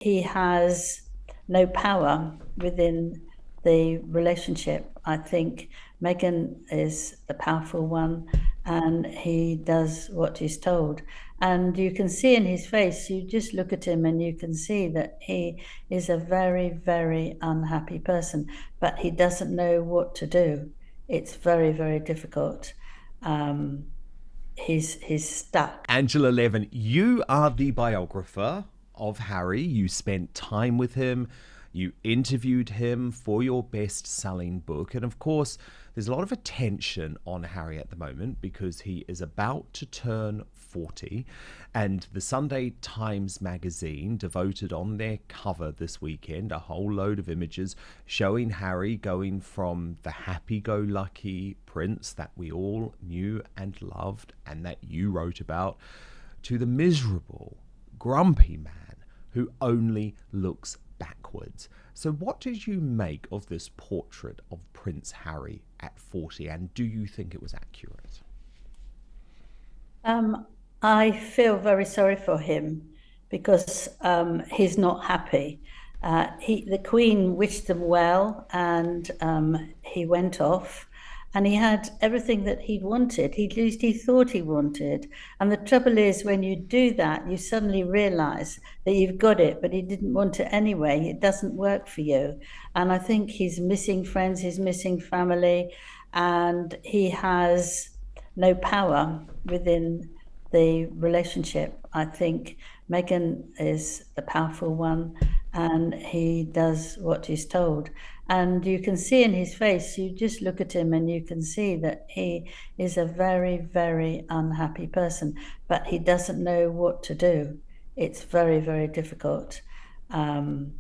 he has no power within the relationship. I think Meghan is the powerful one and he does what he's told. And you can see in his face, you just look at him and you can see that he is a very, very unhappy person, but he doesn't know what to do. It's very, very difficult. Um, he's stuck. Angela Levin, you are the biographer of Harry. You spent time with him. You interviewed him for your best selling book. And of course, there's a lot of attention on Harry at the moment because he is about to turn 40. And the Sunday Times magazine devoted on their cover this weekend a whole load of images showing Harry going from the happy-go-lucky prince that we all knew and loved and that you wrote about to the miserable, grumpy man who only looks backwards. So what did you make of this portrait of Prince Harry at 40, and do you think it was accurate? Um, I feel very sorry for him because he's not happy. The Queen wished them well, and he went off, and he had everything that he wanted. At least he thought he wanted. And the trouble is, when you do that, you suddenly realise that you've got it, but he didn't want it anyway. It doesn't work for you. And I think he's missing friends, he's missing family, and he has no power within the relationship. I think Meghan is the powerful one and he does what he's told. And you can see in his face, you just look at him and you can see that he is a very, very unhappy person, but he doesn't know what to do. It's very, very difficult. Um,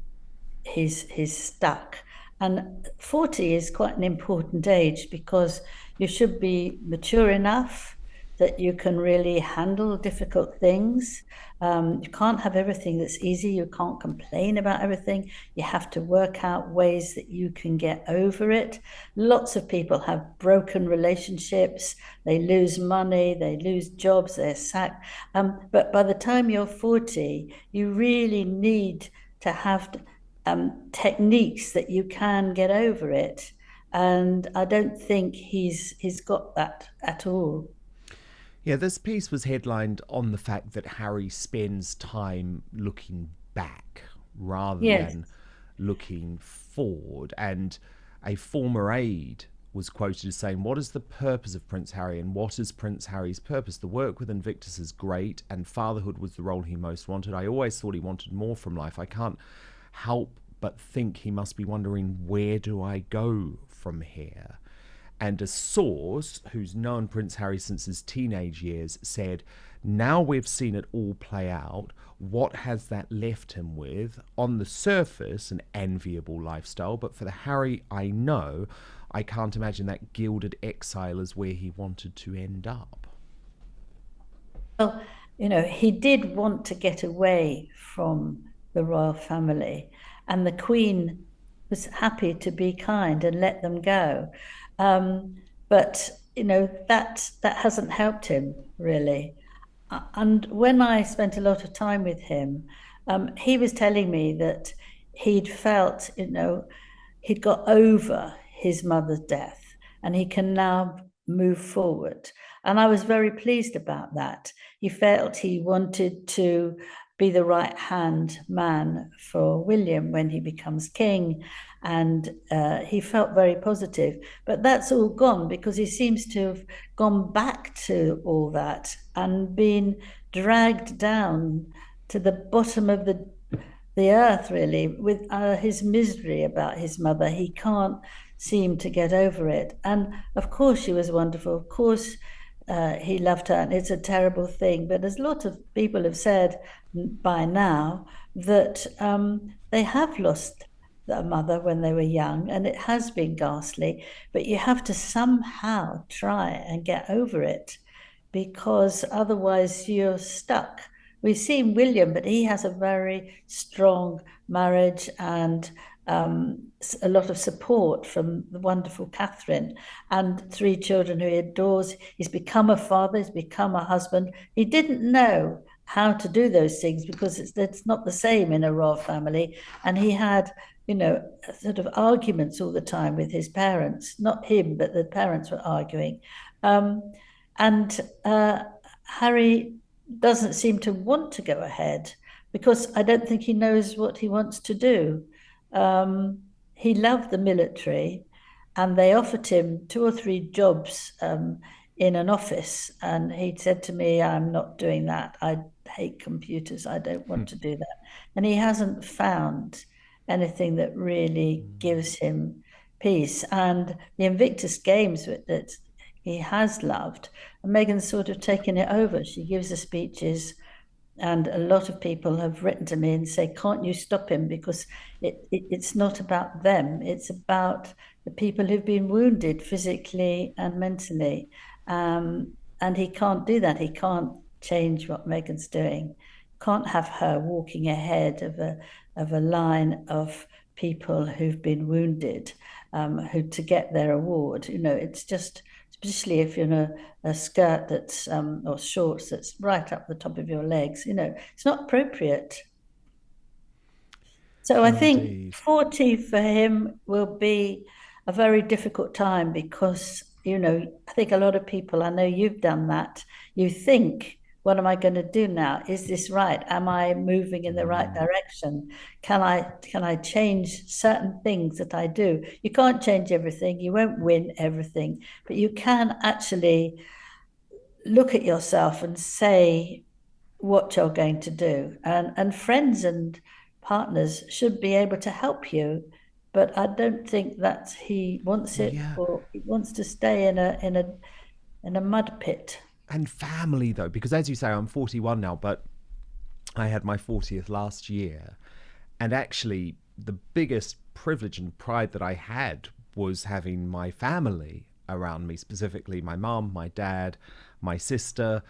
he's stuck. And 40 is quite an important age because you should be mature enough that you can really handle difficult things. You can't have everything that's easy. You can't complain about everything. You have to work out ways that you can get over it. Lots of people have broken relationships. They lose money, they lose jobs, they're sacked. But by the time you're 40, you really need to have techniques that you can get over it. And I don't think he's got that at all. Yeah, this piece was headlined on the fact that Harry spends time looking back rather Yes. than looking forward. And a former aide was quoted as saying, "What is the purpose of Prince Harry and what is Prince Harry's purpose? The work with Invictus is great and fatherhood was the role he most wanted. I always thought he wanted more from life. I can't help but think he must be wondering, where do I go from here?" And a source who's known Prince Harry since his teenage years said, "Now we've seen it all play out, what has that left him with? On the surface, an enviable lifestyle, but for the Harry I know, I can't imagine that gilded exile is where he wanted to end up." Well, he did want to get away from the royal family, and the Queen was happy to be kind and let them go. But that hasn't helped him really. And when I spent a lot of time with him, he was telling me that he'd felt, he'd got over his mother's death and he can now move forward. And I was very pleased about that. He felt he wanted to be the right hand man for William when he becomes king. And he felt very positive. But that's all gone because he seems to have gone back to all that and been dragged down to the bottom of the earth, really, with his misery about his mother. He can't seem to get over it. And of course, she was wonderful. Of course, he loved her, and it's a terrible thing. But as a lot of people have said by now, that they have lost their mother when they were young, and it has been ghastly. But you have to somehow try and get over it, because otherwise you're stuck. We've seen William, but he has a very strong marriage and a lot of support from the wonderful Catherine and three children who he adores. He's become a father, he's become a husband. He didn't know how to do those things because it's not the same in a royal family. And he had, sort of arguments all the time with his parents, not him, but the parents were arguing. Um, and Harry doesn't seem to want to go ahead because I don't think he knows what he wants to do. He loved the military, and they offered him two or three jobs in an office. And he said to me, I'm not doing that. I hate computers. I don't want to do that. And he hasn't found anything that really gives him peace. And the Invictus Games that he has loved, and Meghan's sort of taken it over. She gives the speeches, and a lot of people have written to me and say, can't you stop him? Because it's not about them. It's about the people who've been wounded physically and mentally. And he can't do that. He can't change what Meghan's doing. Can't have her walking ahead of a line of people who've been wounded, who to get their award. It's just, especially if you're in a skirt that's or shorts that's right up the top of your legs. It's not appropriate. So I think Indeed. 40 for him will be a very difficult time because, I think a lot of people, I know you've done that, you think, what am I going to do now? Is this right? Am I moving in the right direction? Can I change certain things that I do? You can't change everything. You won't win everything, but you can actually look at yourself and say what you're going to do. And friends and partners should be able to help you. But I don't think that he wants it, Yeah. or he wants to stay in a mud pit. And family, though, because as you say, I'm 41 now, but I had my 40th last year. And actually, the biggest privilege and pride that I had was having my family around me, specifically my mum, my dad, my sister,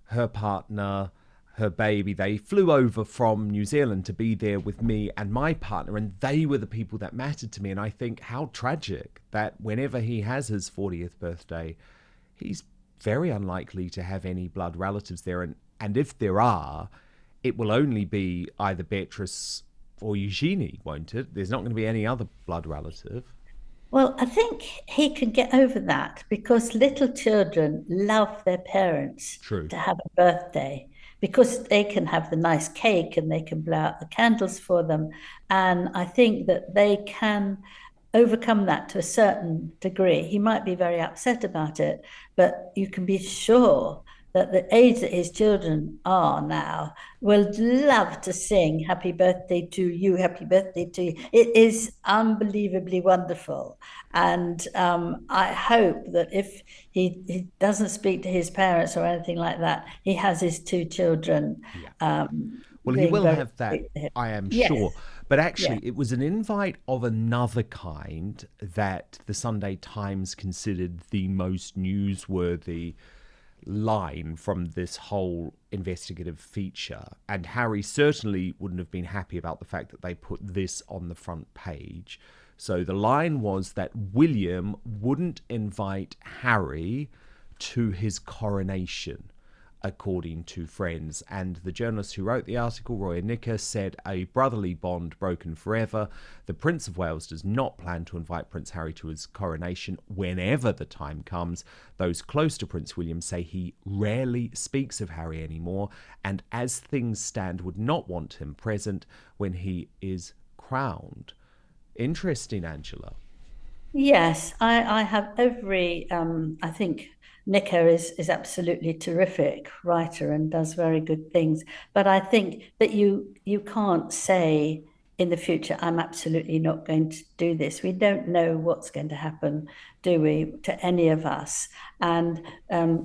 her partner, her baby. They flew over from New Zealand to be there with me and my partner, and they were the people that mattered to me. And I think how tragic that whenever he has his 40th birthday, he's very unlikely to have any blood relatives there. And if there are, it will only be either Beatrice or Eugenie, won't it? There's not going to be any other blood relative. Well, I think he can get over that because little children love their parents True. to have a birthday because they can have the nice cake and they can blow out the candles for them. And I think that they can overcome that to a certain degree. He might be very upset about it, but you can be sure that the age that his children are now will love to sing happy birthday to you, happy birthday to you. It is unbelievably wonderful. And I hope that if he doesn't speak to his parents or anything like that, he has his two children Yeah. Well, he being will very have that, sweet to him. I am Yes, sure. But yeah. actually, it was an invite of another kind that the Sunday Times considered the most newsworthy line from this whole investigative feature. And Harry certainly wouldn't have been happy about the fact that they put this on the front page. So the line was that William wouldn't invite Harry to his coronation, according to friends. And the journalist who wrote the article, Roy Nicker, said a brotherly bond broken forever. The Prince of Wales does not plan to invite Prince Harry to his coronation whenever the time comes. Those close to Prince William say he rarely speaks of Harry anymore, and as things stand would not want him present when he is crowned. Interesting, Angela. Yes, I have every I think Nico is absolutely terrific writer and does very good things. But I think that you can't say in the future, I'm absolutely not going to do this. We don't know what's going to happen, do we, to any of us? And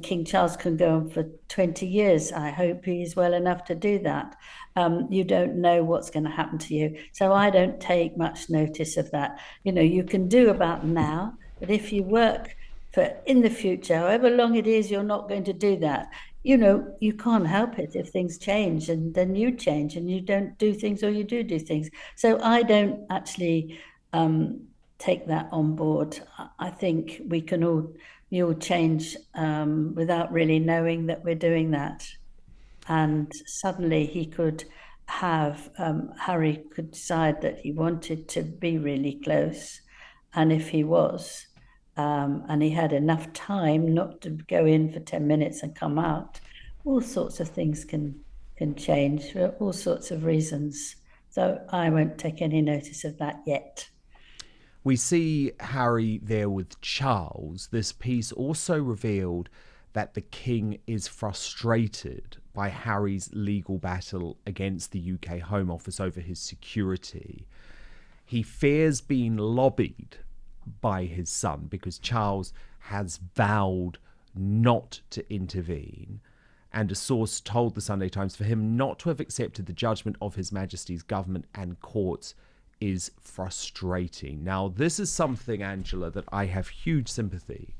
King Charles can go on for 20 years. I hope he's well enough to do that. You don't know what's going to happen to you. So I don't take much notice of that. You can do about now, but if you work for in the future, however long it is, you're not going to do that. You can't help it if things change and then you change and you don't do things or you do things. So I don't actually take that on board. I think we all change without really knowing that we're doing that. and suddenly he could have Harry could decide that he wanted to be really close, and if he was, and he had enough time not to go in for 10 minutes and come out, all sorts of things can change for all sorts of reasons. So I won't take any notice of that yet. We see Harry there with Charles. This piece also revealed that the king is frustrated by Harry's legal battle against the UK Home Office over his security. He fears being lobbied by his son because Charles has vowed not to intervene. And a source told the Sunday Times for him not to have accepted the judgment of His Majesty's government and courts is frustrating. Now, this is something, Angela, that I have huge sympathy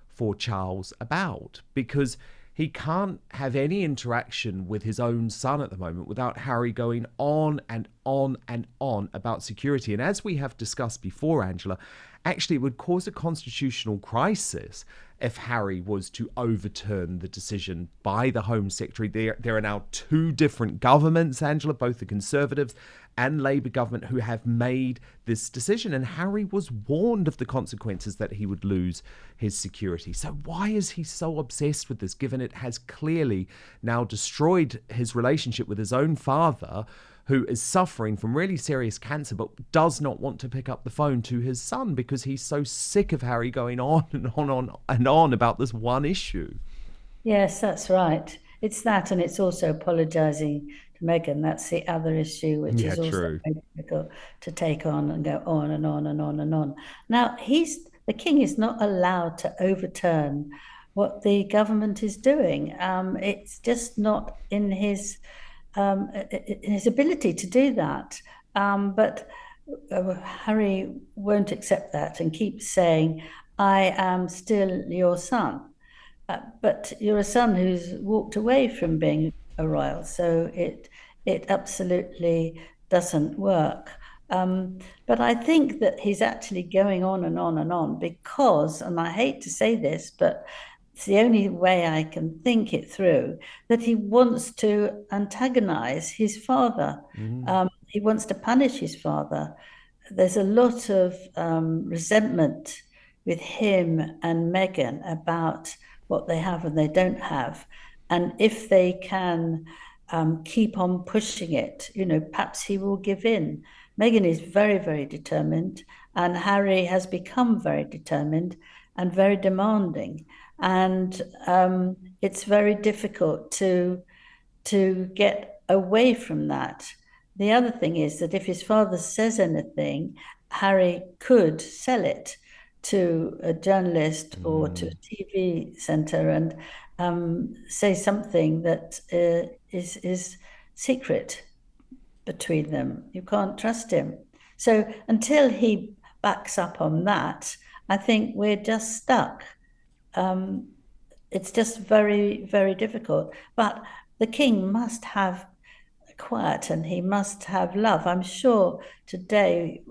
for Charles about, because he can't have any interaction with his own son at the moment without Harry going on and on and on about security. And as we have discussed before, Angela, actually it would cause a constitutional crisis if Harry was to overturn the decision by the Home Secretary. There are now two different governments, Angela, both the Conservatives and Labour government, who have made this decision. And Harry was warned of the consequences that he would lose his security. So why is he so obsessed with this, given it has clearly now destroyed his relationship with his own father, who is suffering from really serious cancer but does not want to pick up the phone to his son because he's so sick of Harry going on and on about this one issue? Yes, that's right. It's that, and it's also apologising to Meghan. That's the other issue, which Yeah, is also true. very difficult to take on and go on and on and on and on. Now, the king is not allowed to overturn what the government is doing. It's just not in his ability to do that. But Harry won't accept that and keeps saying, "I am still your son." But you're a son who's walked away from being a royal, so it absolutely doesn't work. But I think that he's actually going on and on and on because, and I hate to say this, but it's the only way I can think it through, that he wants to antagonize his father. He wants to punish his father. There's a lot of resentment with him and Meghan about what they have and they don't have. And if they can keep on pushing it, perhaps he will give in. Meghan is very, very determined, and Harry has become very determined and very demanding. And it's very difficult to get away from that. The other thing is that if his father says anything, Harry could sell it to a journalist or to a TV centre and say something that is secret between them. You can't trust him. So until he backs up on that, I think we're just stuck. It's just very, very difficult. But the king must have quiet and he must have love. I'm sure today,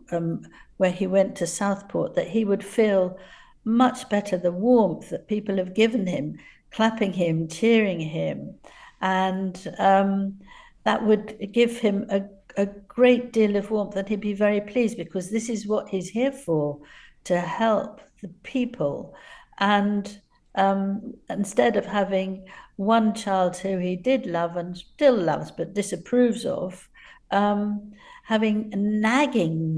where he went to Southport, that he would feel much better the warmth that people have given him, clapping him, cheering him. And that would give him a great deal of warmth, and he'd be very pleased because this is what he's here for, to help the people. And instead of having one child who he did love and still loves but disapproves of, having nagging,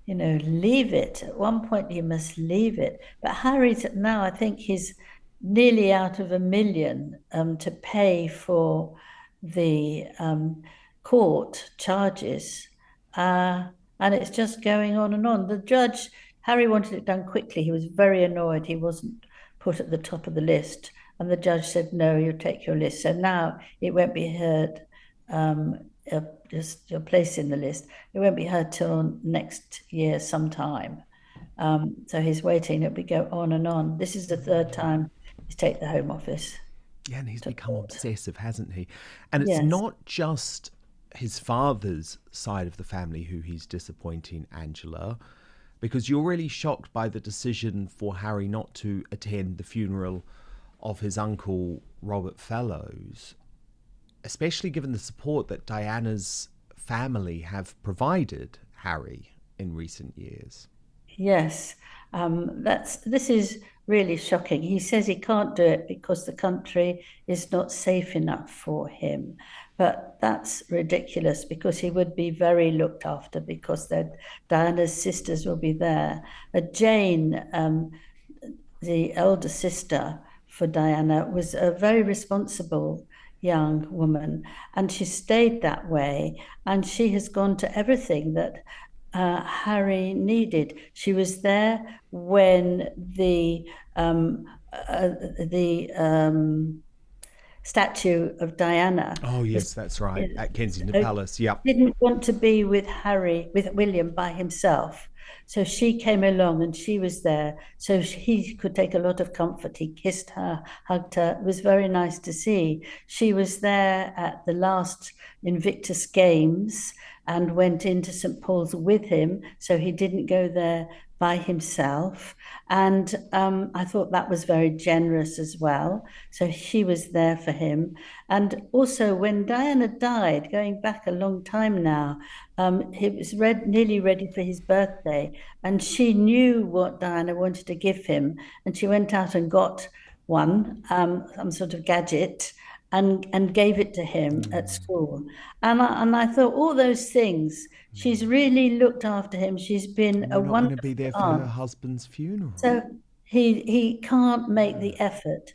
leave it. At one point, you must leave it. But Harry's now, I think he's nearly out of 1 million to pay for the court charges. And it's just going on and on. The judge, Harry wanted it done quickly. He was very annoyed he wasn't put at the top of the list. And the judge said, no, you'll take your list. So now it won't be heard, just your place in the list. It won't be heard till next year sometime. So he's waiting. It'll be go on and on. This is the third time he's taken the Home Office Yeah, and he's to become court. obsessive, hasn't he? And it's Yes. not just his father's side of the family who he's disappointing, Angela, because you're really shocked by the decision for Harry not to attend the funeral of his uncle Robert Fellows, especially given the support that Diana's family have provided Harry in recent years. Yes, this is really shocking. He says he can't do it because the country is not safe enough for him. But that's ridiculous because he would be very looked after because Diana's sisters will be there. Jane, the elder sister for Diana, was a very responsible young woman, and she stayed that way. And she has gone to everything that Harry needed. She was there when the statue of Diana Oh, yes, was. that's right. At Kensington Palace. Yep. Didn't want to be with William by himself. So she came along and she was there. So he could take a lot of comfort. He kissed her, hugged her. It was very nice to see. She was there at the last Invictus Games and went into St. Paul's with him. So he didn't go there by himself. And I thought that was very generous as well. So she was there for him. And also, when Diana died, going back a long time now, he was nearly ready for his birthday. And she knew what Diana wanted to give him. And she went out and got one, some sort of gadget, and gave it to him at school. And I thought all those things, she's really looked after him. She's been And a you're not going to wonderful be there for her aunt. husband's funeral. So he can't make the effort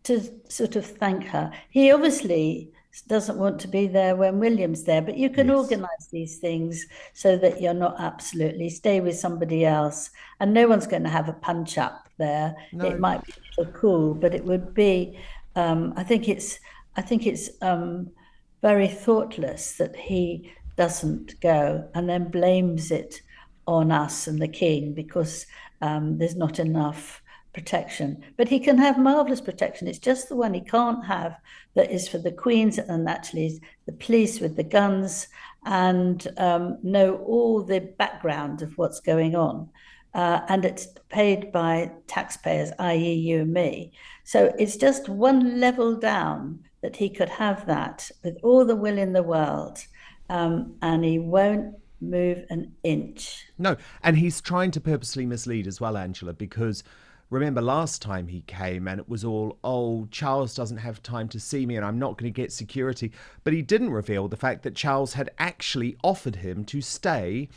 to sort of thank her. He obviously doesn't want to be there when William's there, but you can Yes. organize these things so that you're not absolutely stay with somebody else, and no one's going to have a punch up there. No. It might be a little cool, but it would be. I think it's very thoughtless that he doesn't go and then blames it on us and the king because there's not enough protection. But he can have marvelous protection. It's just the one he can't have that is for the Queen's and actually the police with the guns and know all the background of what's going on. And it's paid by taxpayers, i.e., you and me. So it's just one level down that he could have that with all the will in the world, and he won't move an inch. No, and he's trying to purposely mislead as well, Angela, because remember last time he came and it was all, oh, Charles doesn't have time to see me and I'm not going to get security. But he didn't reveal the fact that Charles had actually offered him to stay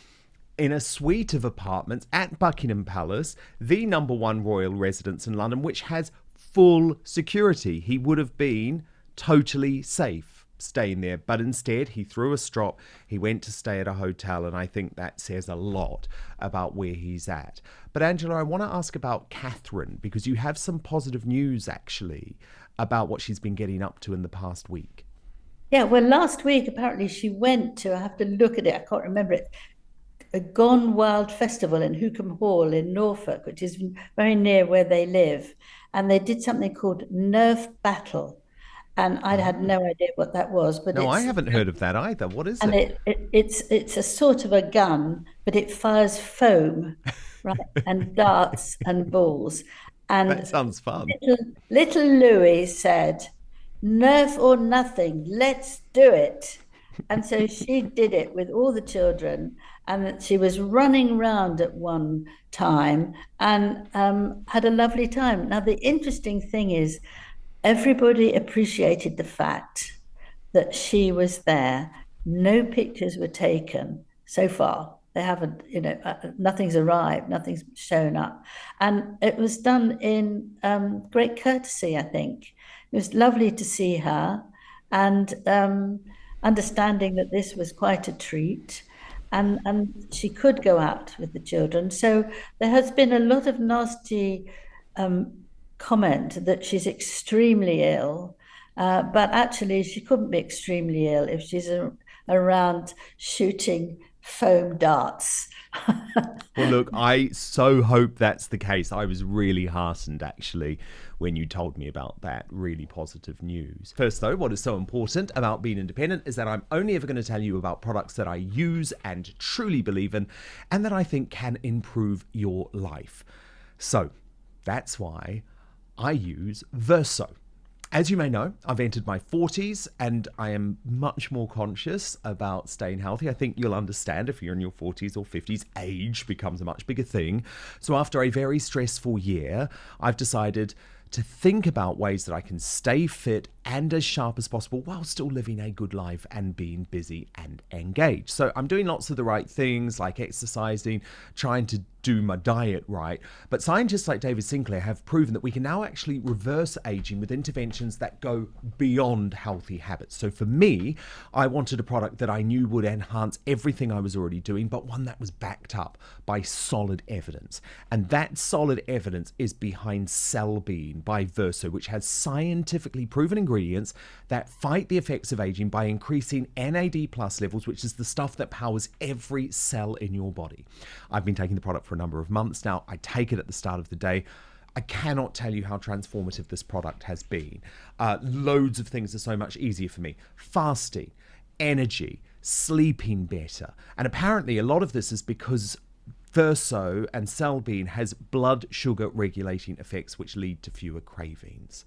in a suite of apartments at Buckingham Palace, the #1 royal residence in London, which has full security. He would have been totally safe staying there, but instead he threw a strop. He went to stay at a hotel, and I think that says a lot about where he's at. But Angela, I want to ask about Catherine, because you have some positive news actually about what she's been getting up to in the past week. Yeah, well, last week apparently she went to, I have to look at it, I can't remember it, a Gone Wild festival in Hookham Hall in Norfolk, which is very near where they live. And they did something called Nerf Battle. And I had no idea what that was, but No, I haven't heard of that either. What is and it? it's a sort of a gun, but it fires foam, right, and darts and balls. And That sounds fun. little Louis said, "Nerf or nothing, let's do it." And so she did it with all the children, and she was running around at one time and had a lovely time. Now, the interesting thing is, everybody appreciated the fact that she was there. No pictures were taken so far. They haven't, nothing's arrived, nothing's shown up. And it was done in great courtesy, I think. It was lovely to see her and understanding that this was quite a treat. And she could go out with the children. So there has been a lot of nasty comment that she's extremely ill, but actually she couldn't be extremely ill if she's around shooting foam darts. Well, look, I so hope that's the case. I was really heartened, actually, when you told me about that really positive news. First, though, what is so important about being independent is that I'm only ever going to tell you about products that I use and truly believe in, and that I think can improve your life. So that's why I use Verso. As you may know, I've entered my 40s and I am much more conscious about staying healthy. I think you'll understand if you're in your 40s or 50s, age becomes a much bigger thing. So, after a very stressful year, I've decided to think about ways that I can stay fit and as sharp as possible while still living a good life and being busy and engaged. So I'm doing lots of the right things like exercising, trying to do my diet right. But scientists like David Sinclair have proven that we can now actually reverse aging with interventions that go beyond healthy habits. So for me, I wanted a product that I knew would enhance everything I was already doing, but one that was backed up by solid evidence. And that solid evidence is behind Cellbean by Verso, which has scientifically proven ingredients that fight the effects of aging by increasing NAD plus levels, which is the stuff that powers every cell in your body. I've been taking the product for a number of months now. I take it at the start of the day. I cannot tell you how transformative this product has been. Loads of things are so much easier for me. Fasting, energy, sleeping better. And apparently a lot of this is because Verso and Cellbean has blood sugar regulating effects which lead to fewer cravings.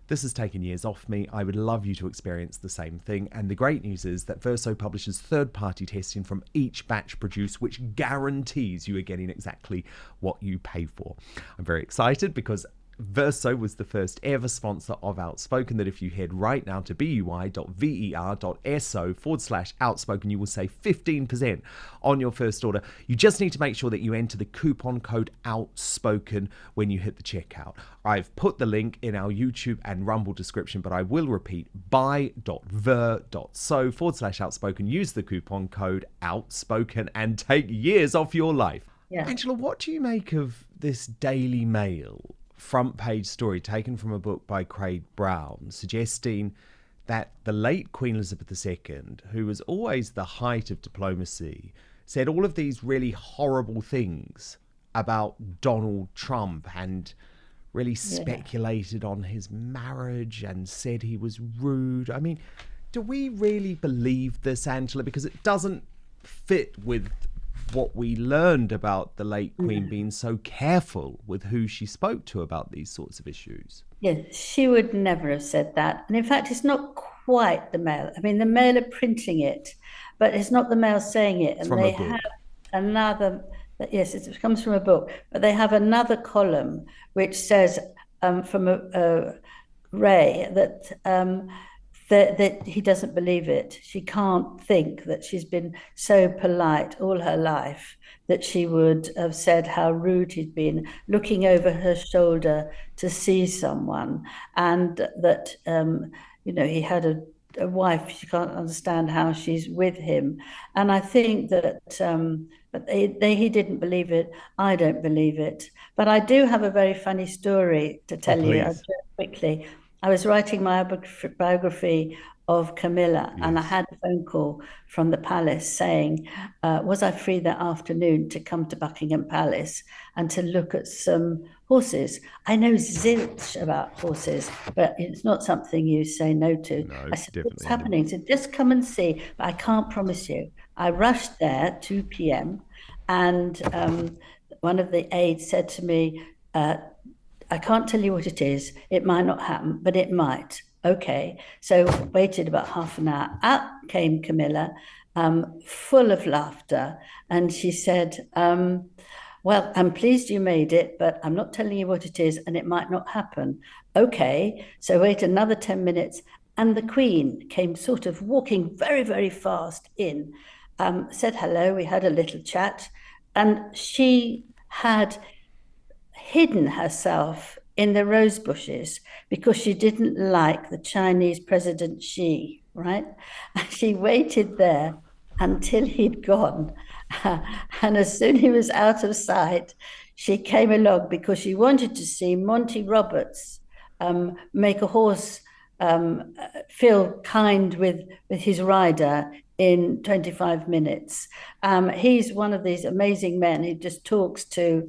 This has taken years off me. I would love you to experience the same thing. And the great news is that Verso publishes third-party testing from each batch produced, which guarantees you are getting exactly what you pay for. I'm very excited because Verso was the first ever sponsor of Outspoken, that if you head right now to bui.ver.so/outspoken, you will save 15% on your first order. You just need to make sure that you enter the coupon code Outspoken when you hit the checkout. I've put the link in our YouTube and Rumble description, but I will repeat, buy.ver.so/outspoken. Use the coupon code Outspoken and take years off your life. Yeah. Angela, what do you make of this Daily Mail front page story taken from a book by Craig Brown suggesting that the late Queen Elizabeth II, who was always the height of diplomacy, said all of these really horrible things about Donald Trump and really speculated on his marriage and said he was rude? I mean, do we really believe this, Angela? Because it doesn't fit with what we learned about the late Queen being so careful with who she spoke to about these sorts of issues. Yes, she would never have said that. And in fact, it's not quite the Mail. I mean, the Mail are printing it, but it's not the Mail saying it. It's And from they a book. have another, yes, it comes from a book, but they have another column which says from Ray that he doesn't believe it. She can't think that she's been so polite all her life that she would have said how rude he'd been, looking over her shoulder to see someone, and that he had a wife. She can't understand how she's with him, and I think that but he didn't believe it. I don't believe it, but I do have a very funny story to tell you. I'll Please. do it quickly. I was writing my biography of Camilla, and I Yes. had a phone call from the palace saying, was I free that afternoon to come to Buckingham Palace and to look at some horses? I know zilch about horses, but it's not something you say no to. No, I said, what's definitely not. happening? He said, just come and see, but I can't promise you. I rushed there, 2 p.m., and one of the aides said to me, I can't tell you what it is. It might not happen, but it might. Okay. So waited about half an hour. Out came Camilla, full of laughter. And she said, well, I'm pleased you made it, but I'm not telling you what it is, and it might not happen. Okay. So wait another 10 minutes. And the Queen came sort of walking very, very fast in, said hello. We had a little chat. And she had hidden herself in the rose bushes because she didn't like the Chinese President Xi, right? She waited there until he'd gone. And as soon as he was out of sight, she came along because she wanted to see Monty Roberts make a horse feel kind with his rider in 25 minutes. He's one of these amazing men who just talks to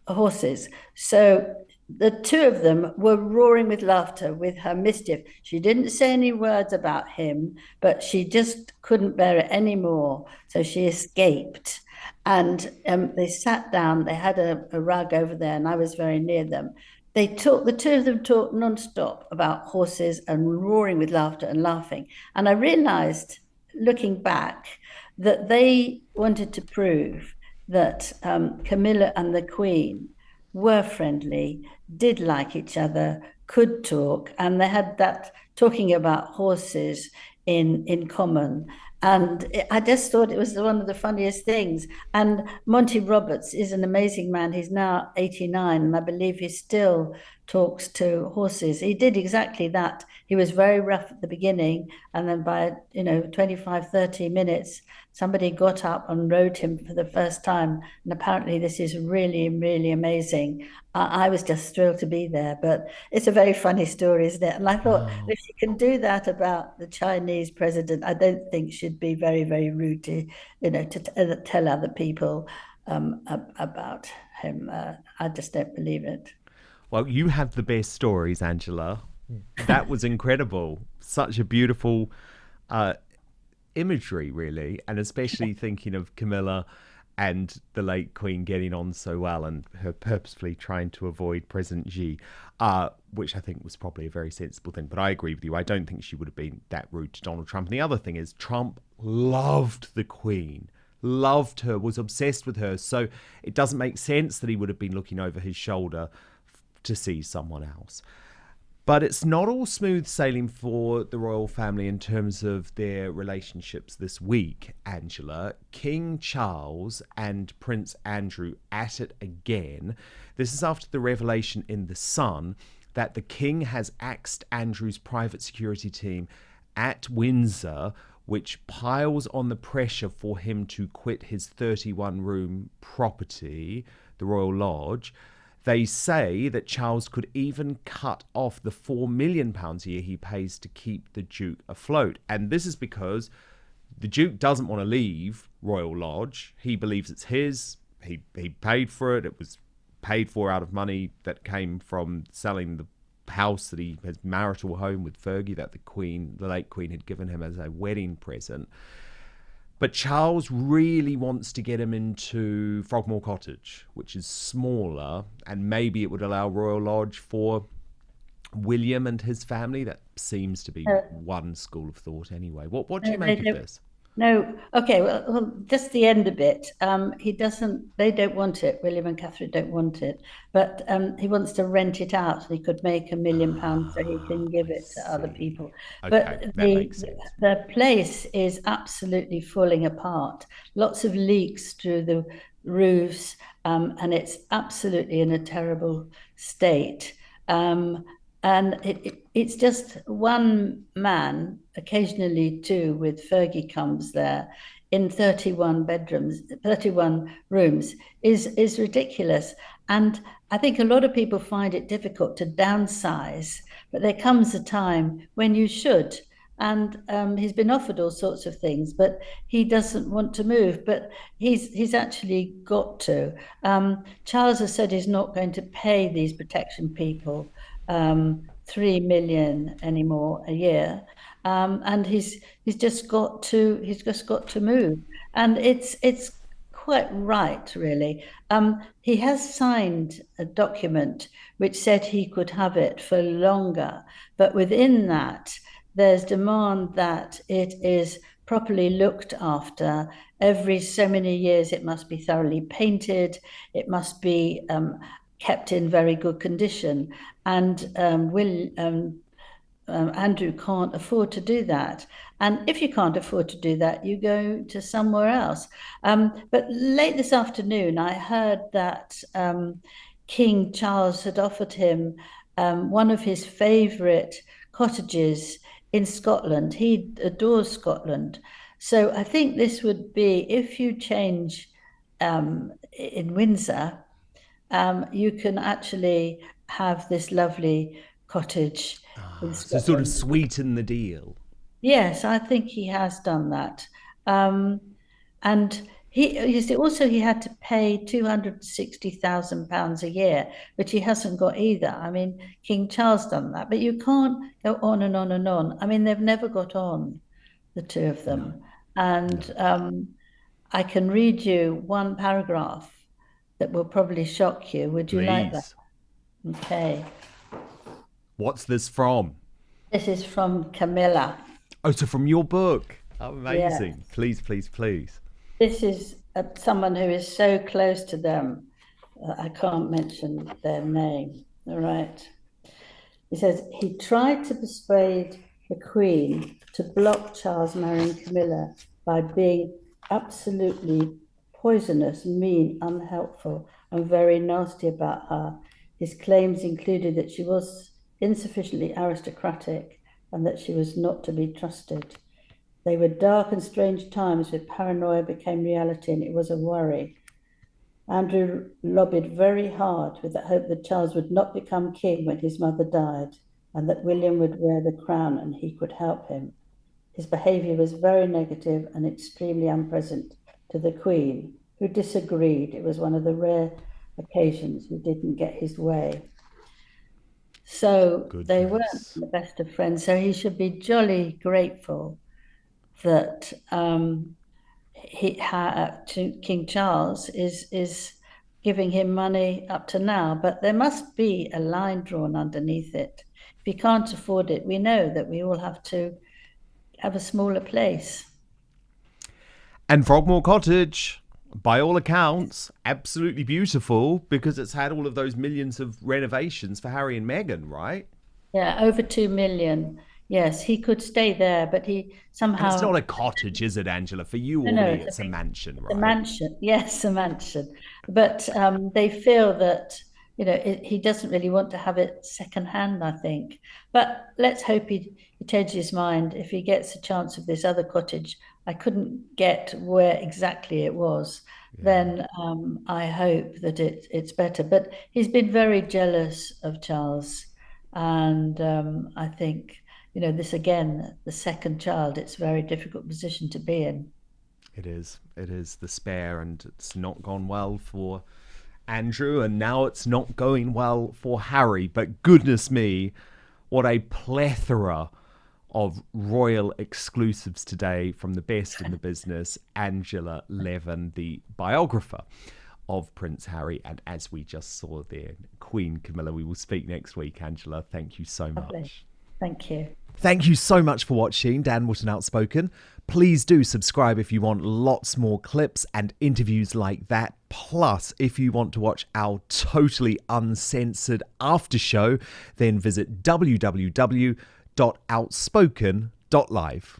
horses. So the two of them were roaring with laughter with her mischief. She didn't say any words about him, but she just couldn't bear it anymore. So she escaped. And they sat down, they had a rug over there, and I was very near them. The two of them talked non-stop about horses and roaring with laughter and laughing. And I realized, looking back, that they wanted to prove that Camilla and the Queen were friendly, did like each other, could talk, and they had that talking about horses in common. And I just thought it was one of the funniest things. And Monty Roberts is an amazing man. He's now 89, and I believe he still talks to horses. He did exactly that. He was very rough at the beginning, and then by 25, 30 minutes, somebody got up and rode him for the first time. And apparently this is really, really amazing. I was just thrilled to be there, but it's a very funny story, isn't it? And I thought, Oh, if she can do that about the Chinese president, I don't think she'd be very, very rude to, tell other people about him. I just don't believe it. well, you have the best stories, Angela. That was incredible. Such a beautiful uh, imagery, really, and especially thinking of Camilla and the late Queen getting on so well and her purposefully trying to avoid President Xi, which I think was probably a very sensible thing. But I agree with you. I don't think she would have been that rude to Donald Trump. And the other thing is, Trump loved the Queen, loved her, was obsessed with her. So it doesn't make sense that he would have been looking over his shoulder to see someone else. But it's not all smooth sailing for the royal family in terms of their relationships this week, Angela. King Charles and Prince Andrew at it again. This is after the revelation in The Sun that the King has axed Andrew's private security team at Windsor, which piles on the pressure for him to quit his 31-room property, the Royal Lodge. They say that Charles could even cut off the £4 million a year he pays to keep the Duke afloat. And this is because the Duke doesn't want to leave Royal Lodge. He believes it's his. He paid for it. It was paid for out of money that came from selling the house that his marital home with Fergie that the late Queen, had given him as a wedding present. But Charles really wants to get him into Frogmore Cottage, which is smaller, and maybe it would allow Royal Lodge for William and his family. That seems to be Uh, one school of thought anyway. What do you they make of don't. this? No, okay, well, just the end a bit. He doesn't, they don't want it. William and Catherine don't want it, but he wants to rent it out. So he could make £1 million so he can give I it to other see. people. Okay, But that makes sense. the place is absolutely falling apart. Lots of leaks through the roofs, and it's absolutely in a terrible state. Um, and it's just one man, occasionally two, with Fergie comes there in 31 bedrooms, 31 rooms, is ridiculous. And I think a lot of people find it difficult to downsize, but there comes a time when you should. And he's been offered all sorts of things, but he doesn't want to move. But he's actually got to. Charles has said he's not going to pay these protection people 3 million anymore a year, and he's just got to move, and it's quite right, really. He has signed a document which said he could have it for longer, but within that, there's demand that it is properly looked after. Every so many years, it must be thoroughly painted. It must be kept in very good condition. And Andrew can't afford to do that. And if you can't afford to do that, you go to somewhere else. But late this afternoon, I heard that King Charles had offered him one of his favourite cottages in Scotland. He adores Scotland. So I think this would be, if you change in Windsor, you can actually have this lovely cottage in So sort of Scotland. sweeten the deal. Yes, I think he has done that. Um, and you see, also he had to pay £260,000 a year, which he hasn't got either. I mean, King Charles done that, but you can't go on and on and on. I mean, they've never got on, the two of No, them. no. And I can read you one paragraph that will probably shock you. Would you like that? Please. Okay. What's this from? This is from Camilla. Oh, so from your book. Oh, Yeah. amazing. Please, please, please. This is someone who is so close to them. I can't mention their name. All right. He says he tried to persuade the Queen to block Charles marrying Camilla by being absolutely poisonous, mean, unhelpful, and very nasty about her. His claims included that she was insufficiently aristocratic and that she was not to be trusted. They were dark and strange times where paranoia became reality, and it was a worry. Andrew lobbied very hard with the hope that Charles would not become king when his mother died, and that William would wear the crown and he could help him. His behaviour was very negative and extremely unpleasant to the Queen, who disagreed. It was one of the rare occasions he didn't get his way. So they weren't Goodness. the best of friends. So he should be jolly grateful that King Charles is giving him money up to now, but there must be a line drawn underneath it. If he can't afford it, we know that we all have to have a smaller place. And Frogmore Cottage, by all accounts, absolutely beautiful because it's had all of those millions of renovations for Harry and Meghan, right? Yeah, over 2 million. Yes, he could stay there, but he And it's somehow, not a cottage, is it, Angela? For you no, or no, me, it's a mansion, it's a right? mansion. Yes, a mansion. But they feel that, he doesn't really want to have it secondhand, I think. But let's hope he changes his mind if he gets a chance of this other cottage. I couldn't get where exactly it was. Yeah. Then I hope that it's better. But he's been very jealous of Charles. And I think, this again, the second child, it's a very difficult position to be in. It is. It is the spare, and it's not gone well for Andrew, and now it's not going well for Harry. But goodness me, what a plethora of royal exclusives today from the best in the business, Angela Levin, the biographer of Prince Harry. And as we just saw there, Queen Camilla. We will speak next week, Angela. Thank you so Lovely. much. Thank you. Thank you so much for watching Dan Wootton Outspoken. Please do subscribe if you want lots more clips and interviews like that. Plus, if you want to watch our totally uncensored after show, then visit www.outspoken.live.